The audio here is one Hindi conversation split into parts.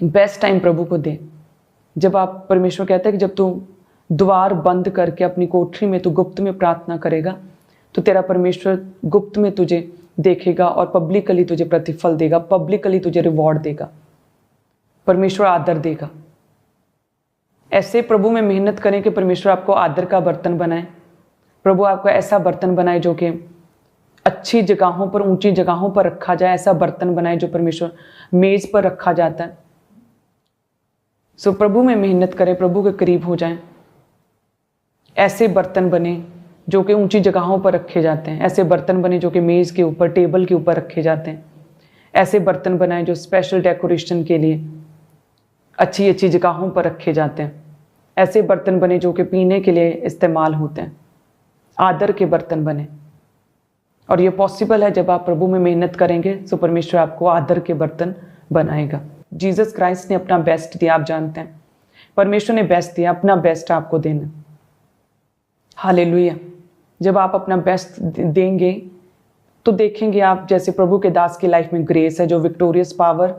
बेस्ट टाइम प्रभु को दे। जब आप, परमेश्वर कहता है कि जब तू द्वार बंद करके अपनी कोठरी में तू गुप्त में प्रार्थना करेगा तो तेरा परमेश्वर गुप्त में तुझे देखेगा और पब्लिकली तुझे प्रतिफल देगा, पब्लिकली तुझे रिवॉर्ड देगा, परमेश्वर आदर देगा। ऐसे प्रभु में मेहनत करें कि परमेश्वर आपको आदर का बर्तन बनाए। प्रभु आपको ऐसा बर्तन बनाए जो कि अच्छी जगहों पर, ऊंची जगहों पर रखा जाए, ऐसा बर्तन बनाए जो परमेश्वर मेज पर रखा जाता है। सो प्रभु में मेहनत करें, प्रभु के करीब हो जाएं। ऐसे बर्तन बने जो कि ऊंची जगहों पर रखे जाते हैं, ऐसे बर्तन बने जो कि मेज के ऊपर, टेबल के ऊपर रखे जाते हैं। ऐसे बर्तन बनाए जो स्पेशल डेकोरेशन के लिए अच्छी अच्छी जगहों पर रखे जाते हैं। ऐसे बर्तन बने जो कि पीने के लिए इस्तेमाल होते हैं। आदर के बर्तन बने। और ये पॉसिबल है जब आप प्रभु में मेहनत करेंगे तो परमेश्वर आपको आदर के बर्तन बनाएगा। जीसस क्राइस्ट ने अपना बेस्ट दिया, आप जानते हैं परमेश्वर ने बेस्ट दिया, अपना बेस्ट आपको देना। हालेलुया। जब आप अपना बेस्ट देंगे तो देखेंगे आप, जैसे प्रभु के दास की लाइफ में ग्रेस है, जो विक्टोरियस पावर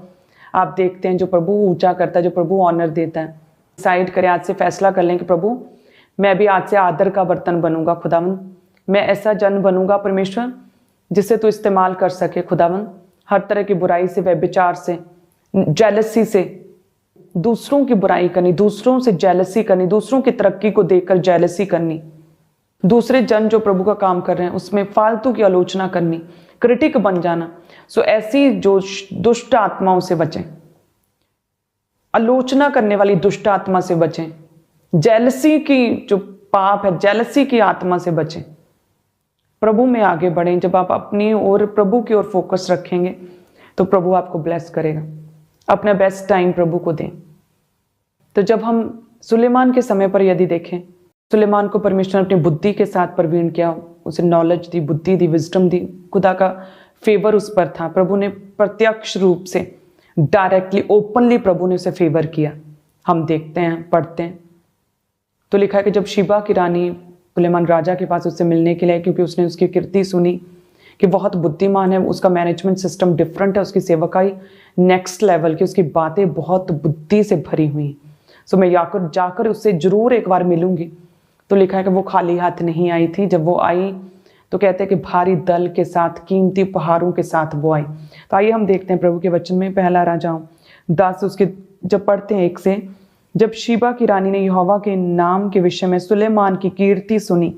आप देखते हैं, जो प्रभु ऊंचा करता है, जो प्रभु ऑनर देता है। डिसाइड करें, आज से फैसला कर लें कि प्रभु मैं भी आज से आदर का बर्तन बनूंगा। खुदावन मैं ऐसा जन बनूंगा परमेश्वर जिसे तू इस्तेमाल कर सके। खुदावन हर तरह की बुराई से, व्यभिचार से, जेलसी से, दूसरों की बुराई करनी, दूसरों से जेलसी करनी, दूसरों की तरक्की को देखकर जेलसी करनी, दूसरे जन जो प्रभु का काम कर रहे हैं उसमें फालतू की आलोचना करनी, क्रिटिक बन जाना। सो ऐसी जो दुष्ट आत्माओं से बचें, आलोचना करने वाली दुष्ट आत्मा से बचें, जेलसी की जो पाप है, जेलसी की आत्मा से बचें। प्रभु में आगे बढ़ें। जब आप अपनी और प्रभु की ओर फोकस रखेंगे तो प्रभु आपको ब्लेस करेगा। अपना बेस्ट टाइम प्रभु को दें। तो जब हम सुलेमान के समय पर यदि देखें, सुलेमान को परमेश्वर ने अपनी बुद्धि के साथ प्रवीण किया, उसे नॉलेज दी, बुद्धि दी, विजडम दी, खुदा का फेवर उस पर था। प्रभु ने प्रत्यक्ष रूप से, डायरेक्टली, ओपनली प्रभु ने उसे फेवर किया। हम देखते हैं, पढ़ते हैं तो लिखा है कि जब शीबा की रानी सुलेमान राजा के पास उससे मिलने के लिए, क्योंकि उसने उसकी कीर्ति सुनी कि बहुत बुद्धिमान है, उसका मैनेजमेंट सिस्टम डिफरेंट है, उसकी सेवकाई नेक्स्ट लेवल की, उसकी बातें बहुत बुद्धि से भरी हुई। सो मैं जाकर उससे जरूर एक बार मिलूंगी। तो लिखा है कि वो खाली हाथ नहीं आई थी। जब वो आई तो कहते हैं कि भारी दल के साथ, कीमती उपहारों के साथ वो आई। तो आइए हम देखते हैं प्रभु के वचन में, पहला राजा 10 उसके जब पढ़ते हैं 1 से। जब शीबा की रानी ने यहोवा के नाम के विषय में सुलेमान की कीर्ति सुनी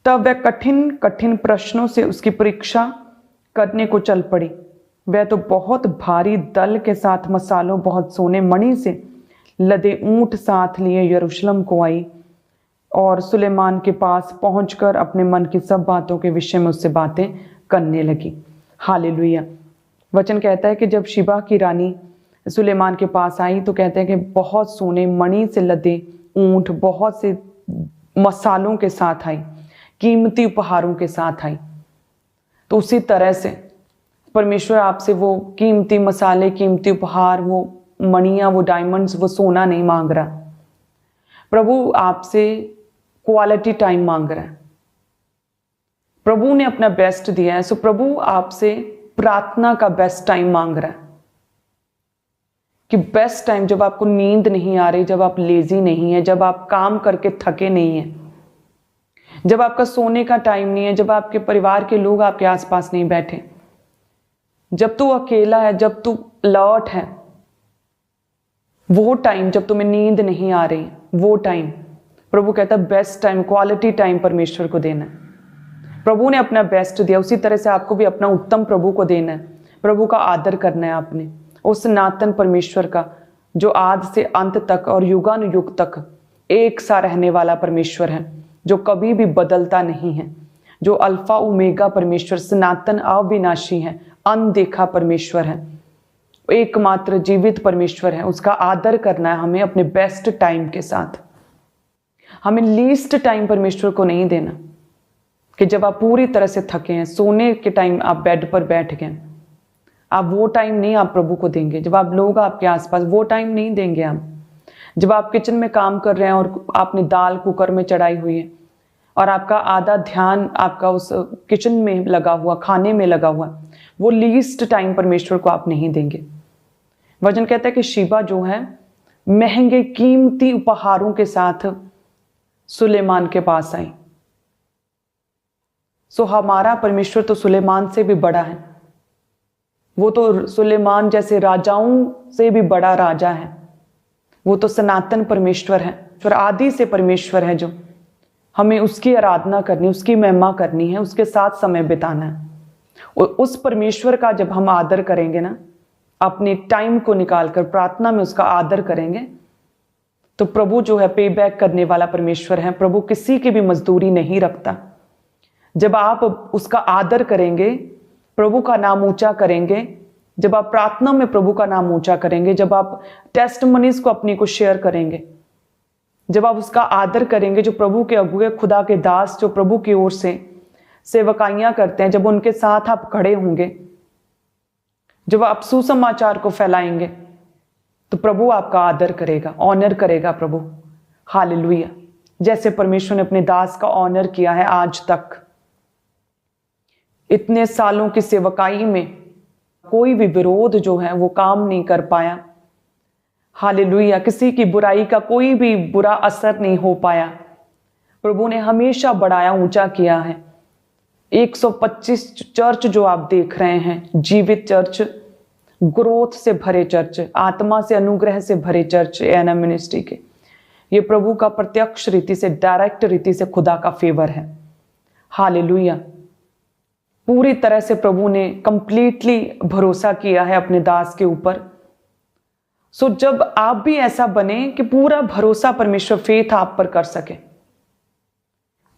तब वह कठिन कठिन प्रश्नों से उसकी परीक्षा करने को चल पड़ी। वह तो बहुत भारी दल के साथ, मसालों, बहुत सोने मणि से लदे ऊंट साथ लिए यरूशलेम को आई और सुलेमान के पास पहुंचकर अपने मन की सब बातों के विषय में उससे बातें करने लगी। हालेलुया। वचन कहता है कि जब शीबा की रानी सुलेमान के पास आई तो कहते हैं कि बहुत सोने मणि से लदे ऊंट, बहुत से मसालों के साथ आई, कीमती उपहारों के साथ आई। तो उसी तरह से परमेश्वर आपसे वो कीमती मसाले, कीमती उपहार, वो मणियां, वो डायमंड्स, वो सोना नहीं मांग रहा। प्रभु आपसे क्वालिटी टाइम मांग रहा है। प्रभु ने अपना बेस्ट दिया है। सो प्रभु आपसे प्रार्थना का बेस्ट टाइम मांग रहा है कि बेस्ट टाइम, जब आपको नींद नहीं आ रही, जब आप लेजी नहीं है, जब आप काम करके थके नहीं है, जब आपका सोने का टाइम नहीं है, जब आपके परिवार के लोग आपके आसपास नहीं बैठे, जब तू अकेला है, जब तू लौट है, वो टाइम जब तुम्हें नींद नहीं आ रही, वो टाइम प्रभु कहता है बेस्ट टाइम, क्वालिटी टाइम परमेश्वर को देना है। प्रभु ने अपना बेस्ट दिया, उसी तरह से आपको भी अपना उत्तम प्रभु को देना है। प्रभु का आदर करना है आपने, उस सनातन परमेश्वर का जो आद से अंत तक और युगानुयुग तक एक सा रहने वाला परमेश्वर है, जो कभी भी बदलता नहीं है, जो अल्फा ओमेगा परमेश्वर, सनातन अविनाशी है, अनदेखा परमेश्वर है, एकमात्र जीवित परमेश्वर है। उसका आदर करना है हमें अपने बेस्ट टाइम के साथ। हमें लीस्ट टाइम परमेश्वर को नहीं देना कि जब आप पूरी तरह से थके हैं, सोने के टाइम आप बेड पर बैठ गए, आप वो टाइम नहीं आप प्रभु को देंगे। जब आप लोग आपके आसपास, वो टाइम नहीं देंगे आप। जब आप किचन में काम कर रहे हैं और आपने दाल कुकर में चढ़ाई हुई है और आपका आधा ध्यान आपका उस किचन में लगा हुआ, खाने में लगा हुआ, वो लीस्ट टाइम परमेश्वर को आप नहीं देंगे। वचन कहता है कि शीबा जो है महंगे कीमती उपहारों के साथ सुलेमान के पास आई। सो हमारा परमेश्वर तो सुलेमान से भी बड़ा है, वो तो सुलेमान जैसे राजाओं से भी बड़ा राजा है। वो तो सनातन परमेश्वर है, फिर आदि से परमेश्वर है, जो हमें उसकी आराधना करनी, उसकी महिमा करनी है, उसके साथ समय बिताना है। और उस परमेश्वर का जब हम आदर करेंगे ना, अपने टाइम को निकालकर प्रार्थना में उसका आदर करेंगे, तो प्रभु जो है पे बैक करने वाला परमेश्वर है। प्रभु किसी की भी मजदूरी नहीं रखता। जब आप उसका आदर करेंगे, प्रभु का नाम ऊंचा करेंगे, जब आप प्रार्थना में प्रभु का नाम ऊंचा करेंगे, जब आप टेस्टमनीज को अपनी को शेयर करेंगे, जब आप उसका आदर करेंगे, जो प्रभु के अगुए खुदा के दास जो प्रभु की ओर से सेवकाइयां करते हैं, जब उनके साथ आप खड़े होंगे, जब आप सुसमाचार को फैलाएंगे, तो प्रभु आपका आदर करेगा, ऑनर करेगा प्रभु। हालेलुया। जैसे परमेश्वर ने अपने दास का ऑनर किया है आज तक। इतने सालों की सेवकाई में कोई भी विरोध जो है वो काम नहीं कर पाया। हालेलुया। किसी की बुराई का कोई भी बुरा असर नहीं हो पाया। प्रभु ने हमेशा बढ़ाया, ऊंचा किया है। 125 चर्च जो आप देख रहे हैं, जीवित चर्च, ग्रोथ से भरे चर्च, आत्मा से अनुग्रह से भरे चर्च एना मिनिस्ट्री के, ये प्रभु का प्रत्यक्ष रीति से, डायरेक्ट रीति से खुदा का फेवर है। हालेलुया। पूरी तरह से प्रभु ने कंप्लीटली भरोसा किया है अपने दास के ऊपर। सो जब आप भी ऐसा बने कि पूरा भरोसा परमेश्वर फेथ आप पर कर सके,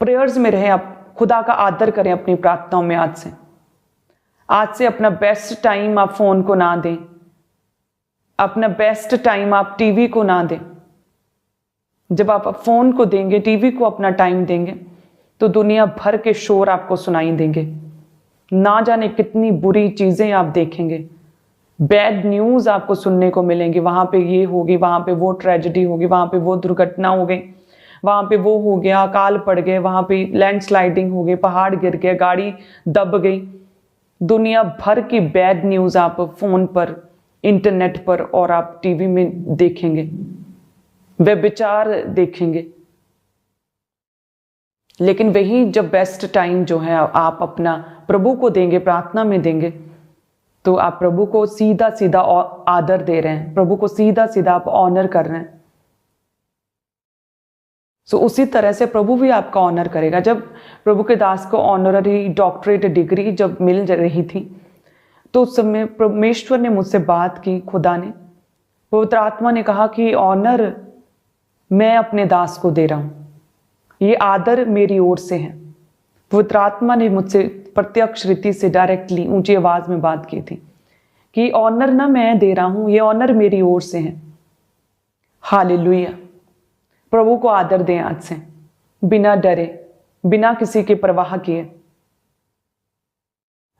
प्रेयर्स में रहे, आप खुदा का आदर करें अपनी प्रार्थनाओं में। आज से अपना बेस्ट टाइम आप फोन को ना दें, अपना बेस्ट टाइम आप टीवी को ना दें। जब आप फोन को देंगे, टीवी को अपना टाइम देंगे, तो दुनिया भर के शोर आपको सुनाई देंगे। ना जाने कितनी बुरी चीजें आप देखेंगे, बैड न्यूज आपको सुनने को मिलेंगी। वहां पे ये होगी, वहां पे वो ट्रेजेडी होगी, वहां पे वो दुर्घटना हो गई, वहां पे वो हो गया, अकाल पड़ गए, वहां पे लैंडस्लाइडिंग हो गई, पहाड़ गिर गए, गाड़ी दब गई। दुनिया भर की बैड न्यूज आप फोन पर, इंटरनेट पर और आप टीवी में देखेंगे, व्यभिचार देखेंगे। लेकिन वही जब बेस्ट टाइम जो है आप अपना प्रभु को देंगे, प्रार्थना में देंगे, तो आप प्रभु को सीधा सीधा आदर दे रहे हैं, प्रभु को सीधा सीधा आप ऑनर कर रहे हैं। सो उसी तरह से प्रभु भी आपका ऑनर करेगा। जब प्रभु के दास को ऑनररी डॉक्टरेट डिग्री जब मिल रही थी, तो उस समय परमेश्वर ने मुझसे बात की, खुदा ने, पवित्र आत्मा ने कहा कि ऑनर मैं अपने दास को दे रहा हूं, ये आदर मेरी ओर से है। पवित्र आत्मा ने मुझसे प्रत्यक्ष रीति से डायरेक्टली ऊंची आवाज में बात की थी कि ऑनर ना मैं दे रहा हूं, ये ऑनर मेरी ओर से है। हालेलुया। प्रभु को आदर दें आज से, बिना डरे, बिना किसी की परवाह किए।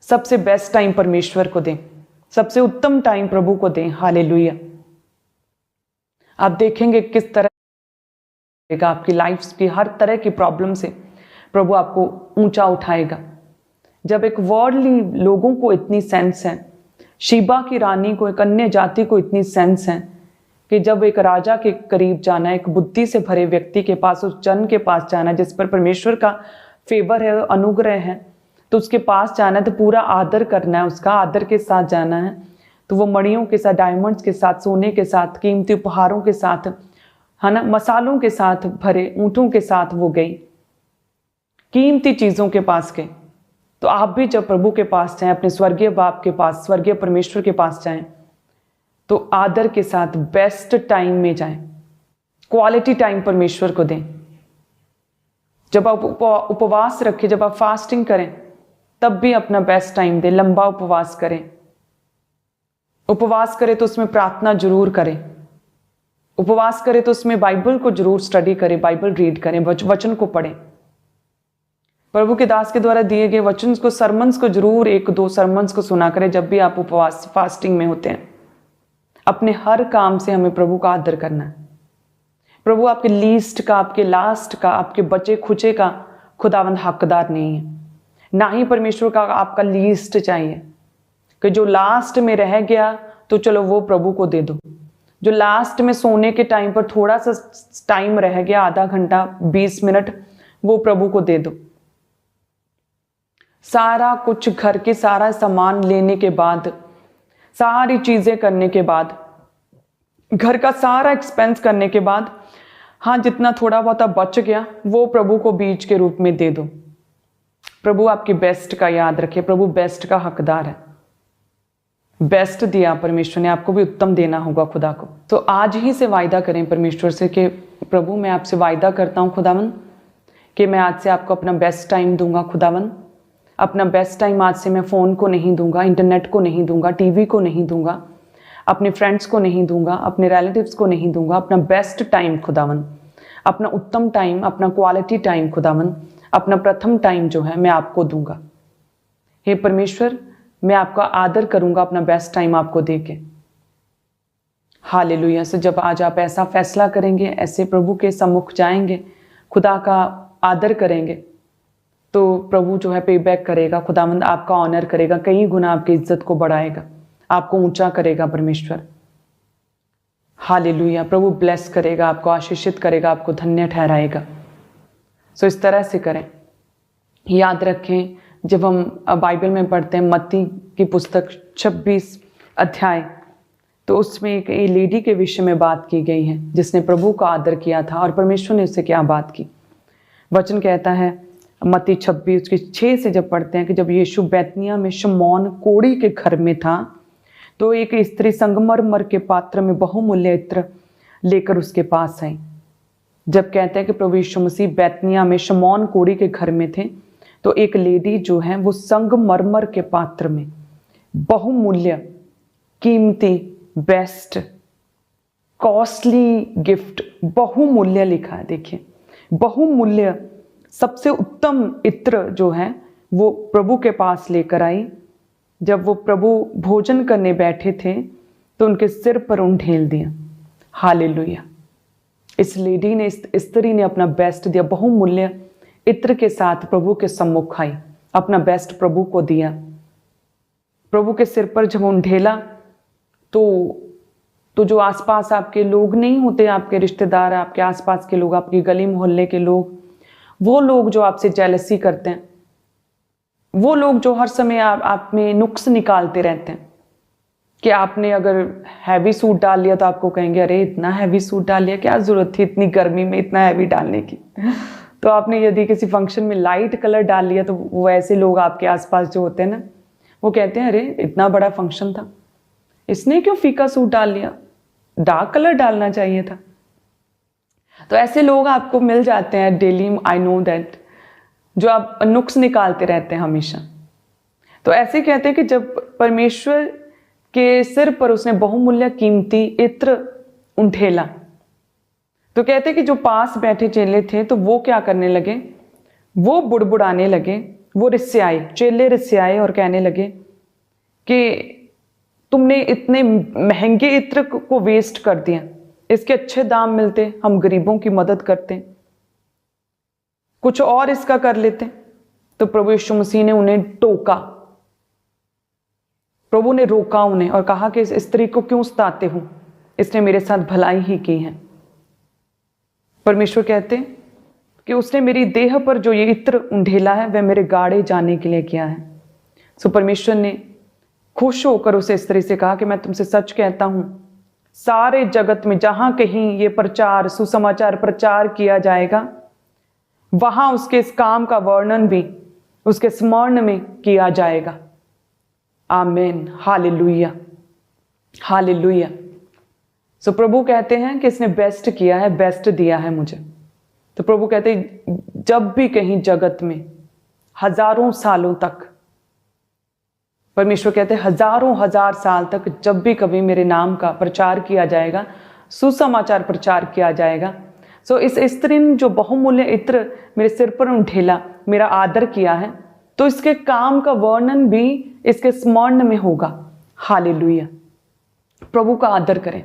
सबसे बेस्ट टाइम परमेश्वर को दें, सबसे उत्तम टाइम प्रभु को दें। हालेलुया। आप देखेंगे किस तरह आपकी लाइफ की हर तरह की प्रॉब्लम से प्रभु आपको ऊंचा उठाएगा। जब एक वर्ल्डली लोगों को इतनी सेंस है, शीबा की रानी को, एक अन्य जाति को इतनी सेंस है कि जब एक राजा के करीब जाना है, एक बुद्धि से भरे व्यक्ति के पास, उस जन के पास जाना जिस पर परमेश्वर का फेवर है, अनुग्रह है, तो उसके पास जाना है, तो पूरा आदर करना है, उसका आदर के साथ जाना है। तो वो मणियों के साथ, डायमंड्स के साथ, सोने के साथ, कीमती उपहारों के साथ, है ना, मसालों के साथ भरे ऊंटों के साथ वो गई, कीमती चीजों के पास गए। तो आप भी जब प्रभु के पास जाएं, अपने स्वर्गीय बाप के पास, स्वर्गीय परमेश्वर के पास जाएं, तो आदर के साथ बेस्ट टाइम में जाएं, क्वालिटी टाइम परमेश्वर को दें। जब आप उपवास रखें, जब आप फास्टिंग करें, तब भी अपना बेस्ट टाइम दें, लंबा उपवास करें। उपवास करें तो उसमें प्रार्थना जरूर करें, उपवास करें तो उसमें बाइबल को जरूर स्टडी करें, बाइबल रीड करें, वचन को पढ़ें। प्रभु के दास के द्वारा दिए गए वचन को, सरमन्स को जरूर 1-2 सरमन्स को सुना करें जब भी आप उपवास फास्टिंग में होते हैं। अपने हर काम से हमें प्रभु का आदर करना है। प्रभु आपके लीस्ट का, आपके लास्ट का, आपके बचे खुचे का खुदावंद हकदार नहीं है। ना ही परमेश्वर का आपका लीस्ट चाहिए कि जो लास्ट में रह गया तो चलो वो प्रभु को दे दो। जो लास्ट में सोने के टाइम पर थोड़ा सा टाइम रह गया, आधा घंटा 20 मिनट, वो प्रभु को दे दो। सारा कुछ घर के सारा सामान लेने के बाद, सारी चीजें करने के बाद, घर का सारा एक्सपेंस करने के बाद, हाँ जितना थोड़ा बहुत बच गया वो प्रभु को बीज के रूप में दे दो। प्रभु आपकी बेस्ट का याद रखे, प्रभु बेस्ट का हकदार है। बेस्ट दिया परमेश्वर ने, आपको भी उत्तम देना होगा खुदा को। तो आज ही से वायदा करें परमेश्वर से कि प्रभु मैं आपसे वायदा करता हूँ खुदावन कि मैं आज से आपको अपना बेस्ट टाइम दूंगा खुदावन। अपना बेस्ट टाइम आज से मैं फ़ोन को नहीं दूंगा, इंटरनेट को नहीं दूंगा, टीवी को नहीं दूंगा, अपने फ्रेंड्स को नहीं दूंगा, अपने रिलेटिव्स को नहीं दूंगा। अपना बेस्ट टाइम खुदावन, अपना उत्तम टाइम, अपना क्वालिटी टाइम खुदावन, अपना प्रथम टाइम जो है मैं आपको दूंगा। हे परमेश्वर, मैं आपका आदर करूंगा अपना बेस्ट टाइम आपको देके। हालेलुया। से जब आज आप ऐसा फैसला करेंगे, ऐसे प्रभु के सम्मुख जाएंगे, खुदा का आदर करेंगे, तो प्रभु जो है पे बैक करेगा, खुदावंद आपका ऑनर करेगा, कई गुना आपकी इज्जत को बढ़ाएगा, आपको ऊंचा करेगा परमेश्वर। हालेलुया। प्रभु ब्लेस करेगा, आपको आशीषित करेगा, आपको धन्य ठहराएगा। सो इस तरह से करें। याद रखें, जब हम बाइबल में पढ़ते हैं मत्ती की पुस्तक 26 अध्याय, तो उसमें एक लेडी के विषय में बात की गई है जिसने प्रभु का आदर किया था और परमेश्वर ने उससे क्या बात की। वचन कहता है मत्ती 26 उसके 6 से जब पढ़ते हैं कि जब यीशु बैतनिया में शमौन कोढ़ी के घर में था, तो एक स्त्री संगमरमर के पात्र में बहुमूल्य इत्र लेकर उसके पास आई। जब कहते हैं कि प्रभु यीशु मसीह बैतनिया में शमौन कोढ़ी के घर में थे, तो एक लेडी जो है वो संगमरमर के पात्र में बहुमूल्य, कीमती, बेस्ट, कॉस्टली गिफ्ट, बहुमूल्य लिखा है। देखिए, बहुमूल्य, सबसे उत्तम इत्र जो है वो प्रभु के पास लेकर आई। जब वो प्रभु भोजन करने बैठे थे तो उनके सिर पर उंडेल दिया। हालेलुया। इस लेडी ने, इस स्त्री ने अपना बेस्ट दिया, बहुमूल्य इत्र के साथ प्रभु के सम्मुख आई, अपना बेस्ट प्रभु को दिया। प्रभु के सिर पर जब उंडेला तो जो आसपास आपके लोग नहीं होते, आपके रिश्तेदार, आपके आसपास के लोग, आपकी गली मोहल्ले के लोग, वो लोग जो आपसे जेलसी करते हैं, वो लोग जो हर समय आप में नुक्स निकालते रहते हैं कि आपने अगर हैवी सूट डाल लिया तो आपको कहेंगे अरे इतना हैवी सूट डाल लिया, क्या जरूरत थी इतनी गर्मी में इतना हैवी डालने की। तो आपने यदि किसी फंक्शन में लाइट कलर डाल लिया तो वो ऐसे लोग आपके आसपास जो होते हैं ना, वो कहते हैं अरे इतना बड़ा फंक्शन था, इसने क्यों फीका सूट डाल लिया, डार्क कलर डालना चाहिए था। तो ऐसे लोग आपको मिल जाते हैं डेली, आई नो दैट, जो आप नुक्स निकालते रहते हैं हमेशा। तो ऐसे कहते हैं कि जब परमेश्वर के सिर पर उसने बहुमूल्य कीमती इत्र उंडेला, तो कहते हैं कि जो पास बैठे चेले थे तो वो क्या करने लगे, वो बुड़बुड़ाने लगे, वो रिस्याए, चेले रिस्याए और कहने लगे कि तुमने इतने महंगे इत्र को वेस्ट कर दिया, इसके अच्छे दाम मिलते, हम गरीबों की मदद करते, कुछ और इसका कर लेते। तो प्रभु यीशु मसीह ने उन्हें टोका, प्रभु ने रोका उन्हें और कहा कि इस स्त्री को क्यों सताते हो, इसने मेरे साथ भलाई ही की है। परमेश्वर कहते कि उसने मेरी देह पर जो ये इत्र उंडेला है वह मेरे गाड़े जाने के लिए किया है। सो परमेश्वर ने खुश होकर उस स्त्री से कहा कि मैं तुमसे सच कहता हूं, सारे जगत में जहां कहीं ये प्रचार, सुसमाचार प्रचार किया जाएगा, वहां उसके इस काम का वर्णन भी उसके स्मरण में किया जाएगा। आमीन। Hallelujah, hallelujah. सो प्रभु कहते हैं कि इसने बेस्ट किया है, बेस्ट दिया है मुझे। तो प्रभु कहते हैं जब भी कहीं जगत में हजारों सालों तक, परमेश्वर कहते हैं हजारों हजार साल तक जब भी कभी मेरे नाम का प्रचार किया जाएगा, सुसमाचार प्रचार किया जाएगा, सो इस स्त्री ने जो बहुमूल्य इत्र मेरे सिर पर उंडेला, मेरा आदर किया है, तो इसके काम का वर्णन भी इसके स्मरण में होगा। हालेलुया। प्रभु का आदर करें।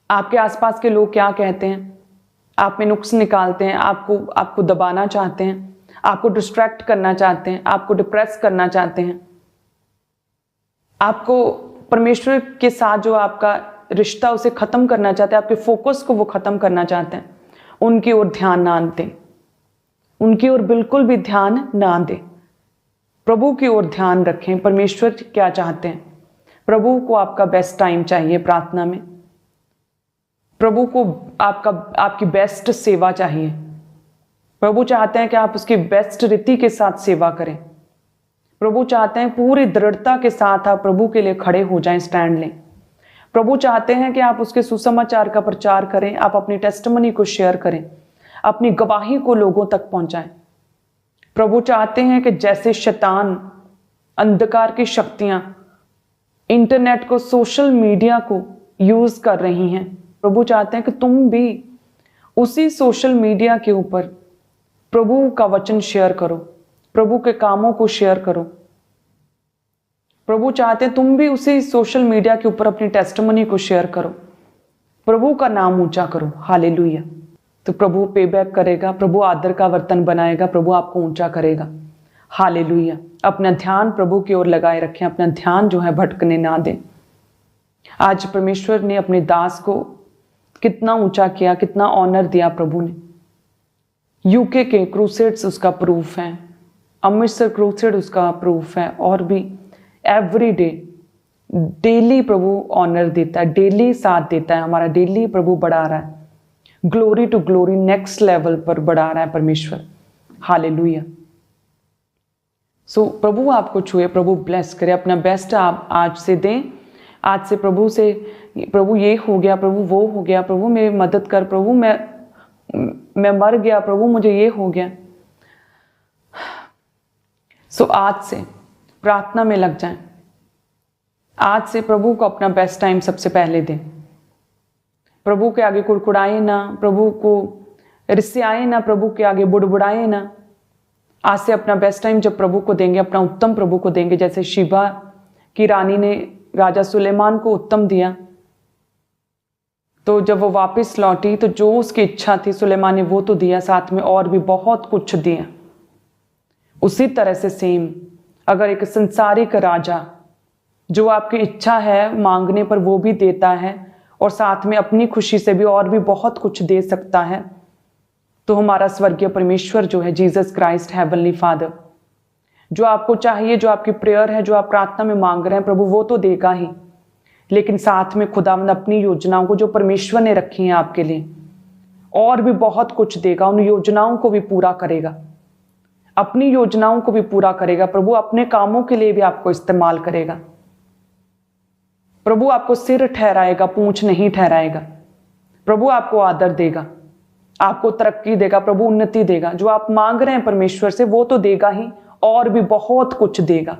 आपके आसपास के लोग क्या कहते हैं, आप में नुक्स निकालते हैं, आपको दबाना चाहते हैं, आपको डिस्ट्रैक्ट करना चाहते हैं, आपको डिप्रेस करना चाहते हैं, आपको परमेश्वर के साथ जो आपका रिश्ता उसे खत्म करना चाहते हैं, आपके फोकस को वो खत्म करना चाहते हैं, उनकी ओर ध्यान ना दें, उनकी ओर बिल्कुल भी ध्यान ना दें। प्रभु की ओर ध्यान रखें। परमेश्वर क्या चाहते हैं? प्रभु को आपका बेस्ट टाइम चाहिए प्रार्थना में, प्रभु को आपकी बेस्ट सेवा चाहिए। प्रभु चाहते हैं कि आप उसकी बेस्ट रीति के साथ सेवा करें। प्रभु चाहते हैं पूरी दृढ़ता के साथ आप प्रभु के लिए खड़े हो जाएं, स्टैंड लें। प्रभु चाहते हैं कि आप उसके सुसमाचार का प्रचार करें, आप अपनी टेस्टिमनी को शेयर करें, अपनी गवाही को लोगों तक पहुंचाएं। प्रभु चाहते हैं कि जैसे शैतान, अंधकार की शक्तियां इंटरनेट को, सोशल मीडिया को यूज कर रही हैं, प्रभु चाहते हैं कि तुम भी उसी सोशल मीडिया के ऊपर प्रभु का वचन शेयर करो, प्रभु के कामों को शेयर करो। प्रभु चाहते हैं तुम भी उसी सोशल मीडिया के ऊपर अपनी टेस्टिमनी को शेयर करो, प्रभु का नाम ऊंचा करो। हालेलुया। तो प्रभु पेबैक करेगा, प्रभु आदर का बर्तन बनाएगा, प्रभु आपको ऊंचा करेगा। हालेलुया। अपना ध्यान प्रभु की ओर लगाए रखें, अपना ध्यान जो है भटकने ना दें। आज परमेश्वर ने अपने दास को कितना ऊंचा किया, कितना ऑनर दिया प्रभु ने। यूके के क्रूसेड्स उसका प्रूफ है, अमृतसर क्रूसेड उसका प्रूफ है, और भी एवरी डे डेली प्रभु ऑनर देता है, डेली साथ देता है हमारा, डेली प्रभु बढ़ा रहा है, glory to glory, next level पर बढ़ा रहा है परमेश्वर। हालेलुया। सो प्रभु आपको छुए, प्रभु ब्लेस करे। अपना बेस्ट आप आज से दें। आज से प्रभु से, प्रभु ये हो गया, प्रभु वो हो गया, प्रभु मेरी मदद कर, प्रभु मैं मर गया, प्रभु मुझे ये हो गया। सो आज से प्रार्थना में लग जाएं। आज से प्रभु को अपना बेस्ट टाइम सबसे पहले दें। प्रभु के आगे कुड़कुड़ाए ना, प्रभु को रिसियाए ना, प्रभु के आगे बुड़बुड़ाए ना। आज से अपना बेस्ट टाइम जब प्रभु को देंगे, अपना उत्तम प्रभु को देंगे, जैसे शिबा की रानी ने राजा सुलेमान को उत्तम दिया, तो जब वो वापस लौटी तो जो उसकी इच्छा थी सुलेमान ने वो तो दिया, साथ में और भी बहुत कुछ दिया। उसी तरह से सेम अगर एक संसारिक राजा जो आपकी इच्छा है मांगने पर वो भी देता है और साथ में अपनी खुशी से भी और भी बहुत कुछ दे सकता है, तो हमारा स्वर्गीय परमेश्वर जो है, जीसस क्राइस्ट हेवनली फादर, जो आपको चाहिए, जो आपकी प्रेयर है, जो आप प्रार्थना में मांग रहे हैं, प्रभु वो तो देगा ही, लेकिन साथ में खुदावंद अपनी योजनाओं को जो परमेश्वर ने रखी हैं आपके लिए और भी बहुत कुछ देगा। उन योजनाओं को भी पूरा करेगा, अपनी योजनाओं को भी पूरा करेगा। प्रभु अपने कामों के लिए भी आपको इस्तेमाल करेगा। प्रभु आपको सिर ठहराएगा, पूंछ नहीं ठहराएगा। प्रभु आपको आदर देगा, आपको तरक्की देगा, प्रभु उन्नति देगा। जो आप मांग रहे हैं परमेश्वर से वो तो देगा ही, और भी बहुत कुछ देगा।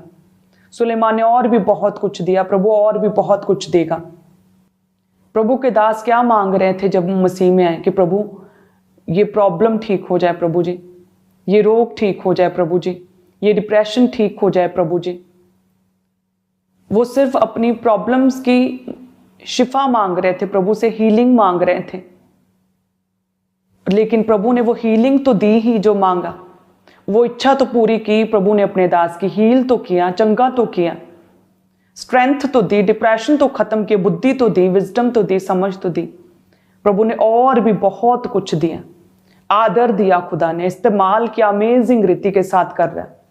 सुलेमान ने और भी बहुत कुछ दिया, प्रभु और भी बहुत कुछ देगा। प्रभु के दास क्या मांग रहे थे जब मसीह में आए कि प्रभु ये प्रॉब्लम ठीक हो जाए, प्रभु जी ये रोग ठीक हो जाए, प्रभु जी ये डिप्रेशन ठीक हो जाए, प्रभु जी। वो सिर्फ अपनी प्रॉब्लम्स की शिफा मांग रहे थे, प्रभु से हीलिंग मांग रहे थे, लेकिन प्रभु ने वो हीलिंग तो दी ही जो मांगा, वो इच्छा तो पूरी की प्रभु ने अपने दास की। हील तो किया, चंगा तो किया, स्ट्रेंथ तो दी, डिप्रेशन तो खत्म किया, बुद्धि तो दी, विजडम तो दी, समझ तो दी। प्रभु ने और भी बहुत कुछ दिया, आदर दिया, खुदा ने इस्तेमाल किया, अमेजिंग रीति के साथ कर रहा है।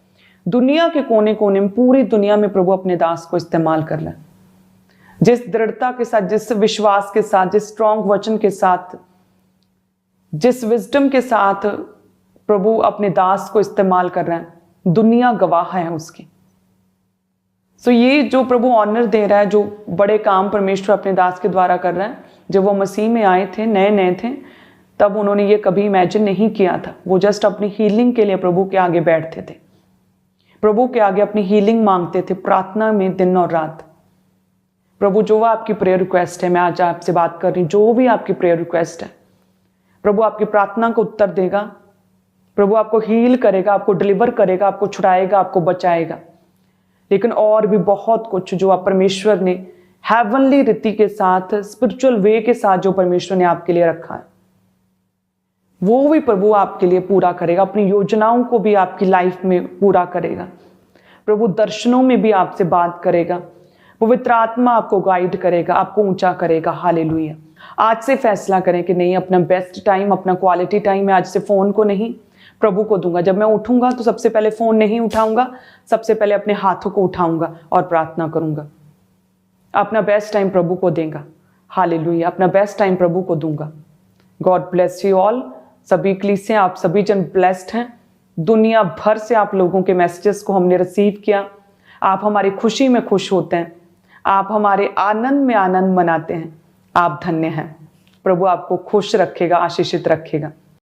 दुनिया के कोने कोने में, पूरी दुनिया में प्रभु अपने दास को इस्तेमाल कर रहा है। जिस दृढ़ता के साथ, जिस विश्वास के साथ, जिस स्ट्रॉन्ग वचन के साथ, जिस विजडम के साथ प्रभु अपने दास को इस्तेमाल कर रहा है, दुनिया गवाह है उसकी। सो ये जो प्रभु ऑनर दे रहा है, जो बड़े काम परमेश्वर अपने दास के द्वारा कर रहा है, जब वो मसीह में आए थे, नए नए थे, तब उन्होंने ये कभी इमेजिन नहीं किया था। वो जस्ट अपनी हीलिंग के लिए प्रभु के आगे बैठते थे, प्रभु के आगे अपनी हीलिंग मांगते थे प्रार्थना में दिन और रात। प्रभु जो आपकी प्रेयर रिक्वेस्ट है, मैं आज आपसे बात कर रही हूँ, जो भी आपकी प्रेयर रिक्वेस्ट है, प्रभु आपकी प्रार्थना को उत्तर देगा। प्रभु आपको हील करेगा, आपको डिलीवर करेगा, आपको छुड़ाएगा, आपको बचाएगा। लेकिन और भी बहुत कुछ जो आप परमेश्वर ने हेवनली रीति के साथ, स्पिरिचुअल वे के साथ जो परमेश्वर ने आपके लिए रखा है, वो भी प्रभु आपके लिए पूरा करेगा। अपनी योजनाओं को भी आपकी लाइफ में पूरा करेगा। प्रभु दर्शनों में भी आपसे बात करेगा। पवित्र आत्मा आपको गाइड करेगा, आपको ऊंचा करेगा। हालेलुया। आज से फैसला करें कि नहीं, अपना बेस्ट टाइम, अपना क्वालिटी टाइम मैं आज से फ़ोन को नहीं, प्रभु को दूंगा। जब मैं उठूंगा तो सबसे पहले फ़ोन नहीं उठाऊंगा, सबसे पहले अपने हाथों को उठाऊंगा और प्रार्थना करूंगा। अपना बेस्ट टाइम प्रभु को देगा। हालेलुया। अपना बेस्ट टाइम प्रभु को दूंगा। God bless you all. सभी कलीसियां, आप सभी जन ब्लेस्ड हैं। दुनिया भर से आप लोगों के मैसेजेस को हमने रिसीव किया। आप हमारी खुशी में खुश होते हैं, आप हमारे आनंद में आनंद मनाते हैं। आप धन्य हैं। प्रभु आपको खुश रखेगा, आशीषित रखेगा।